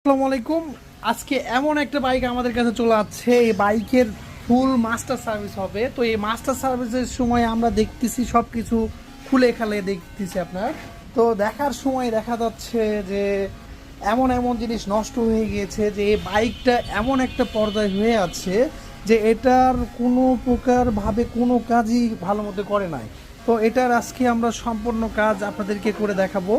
আসসালামু আলাইকুম। আজকে এমন একটা বাইক আমাদের কাছে চলে আসছে, এই বাইকের ফুল মাস্টার সার্ভিস হবে। তো এই মাস্টার সার্ভিসের সময় আমরা দেখতেছি সব কিছু খুলে খালে দেখতেছি আপনার। তো দেখার সময় দেখা যাচ্ছে যে এমন এমন জিনিস নষ্ট হয়ে গিয়েছে, যে এই বাইকটা এমন একটা পর্যায়ে হয়ে আছে যে এটার কোনো প্রকারভাবে কোনো কাজই ভালো মতো করে নাই। তো এটার আজকে আমরা সম্পূর্ণ কাজ আপনাদেরকে করে দেখাবো,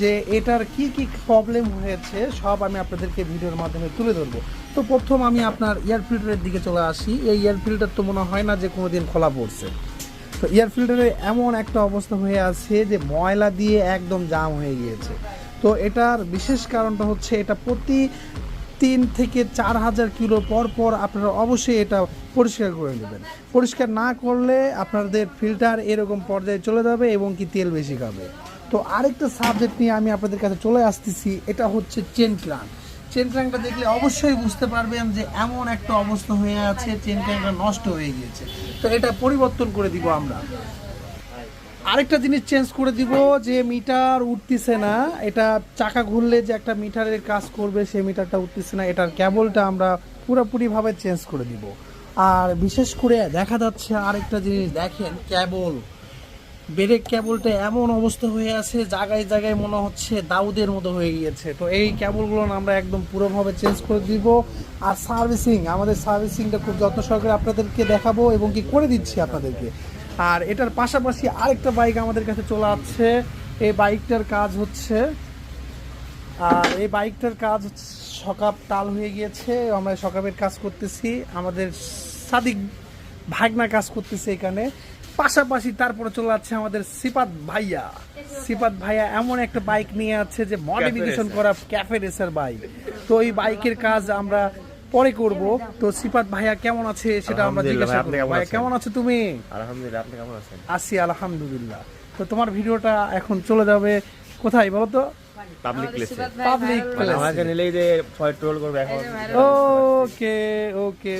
যে এটার কি কি প্রবলেম হয়েছে সব আমি আপনাদেরকে ভিডিওর মাধ্যমে তুলে ধরবো। তো প্রথম আমি আপনার এয়ার ফিল্টারের দিকে চলে আসি। এই এয়ার ফিল্টার তো মনে হয় না যে কোনো দিন খোলা পড়ছে। তো এয়ার ফিল্টারে এমন একটা অবস্থা হয়ে আছে যে ময়লা দিয়ে একদম জাম হয়ে গিয়েছে। তো এটার বিশেষ কারণটা হচ্ছে, এটা প্রতি 3 থেকে 4 হাজার কিলো পর পর আপনারা অবশ্যই এটা পরিষ্কার করে নেবেন। পরিষ্কার না করলে আপনাদের ফিল্টার এরকম পর্যায়ে চলে যাবে এবং কি তেল বেশি খাবে। তো আরেকটা সাবজেক্ট নিয়ে আমি আপনাদের কাছে চলে আসতেছি, এটা হচ্ছে চেন ক্রাঙ্ক। চেন ক্রাঙ্কটা দেখলে অবশ্যই বুঝতে পারবেন যে এমন একটা অবস্থা হয়ে আছে, চেন ক্রাঙ্কটা নষ্ট হয়ে গিয়েছে। তো এটা পরিবর্তন করে দিব আমরা। আরেকটা জিনিস চেঞ্জ করে দিব, যে মিটার উঠতেছে না, এটা চাকা ঘুরলে যে একটা মিটারের কাজ করবে সেই মিটারটা উঠতেছে না, এটার কেবলটা আমরা পুরোপুরিভাবে চেঞ্জ করে দিব। আর বিশেষ করে দেখা যাচ্ছে আরেকটা জিনিস দেখেন, কেবল ব্রেক কেবলটা এমন অবস্থা হয়ে আছে, জায়গায় জায়গায় মনে হচ্ছে দাউদের মতো হয়ে গিয়েছে। তো এই কেবলগুলো আমরা একদম পুরোভাবে চেঞ্জ করে দিব। আর সার্ভিসিং, আমাদের সার্ভিসিংটা খুব যত্ন সহকারে আপনাদেরকে দেখাবো এবং কি করে দিচ্ছি আপনাদেরকে। আর এটার পাশাপাশি আরেকটা বাইক আমাদের কাছে চলে আসছে। এই বাইকটার কাজ হচ্ছে, আর এই বাইকটার কাজ সকাপ টাল হয়ে গিয়েছে, আমরা সকাপের কাজ করতেছি, আমাদের সাদিক ভাগনা কাজ করতেছে এখানে। পাশাপাশি তারপরে চলে যাচ্ছে আমাদের সিপাত ভাইয়া। সিপাত ভাইয়া এমন একটা বাইক নিয়ে আছে যে মডিফিকেশন করা ক্যাফে রেসার বাইক। তো এই বাইকের কাজ আমরা পরে করব। তো সিপাত ভাইয়া কেমন আছে সেটা আমরা জিজ্ঞাসা করব। ভাইয়া কেমন আছো তুমি? আলহামদুলিল্লাহ, আপনি কেমন আছেন? আছি আলহামদুলিল্লাহ। তো তোমার ভিডিওটা এখন চলে যাবে কোথায় বলো তো? পাবলিক প্লেসে। পাবলিক মানে আমাকে নিলেই যে ফয় ট্রোল করবে এখন। ওকে ওকে।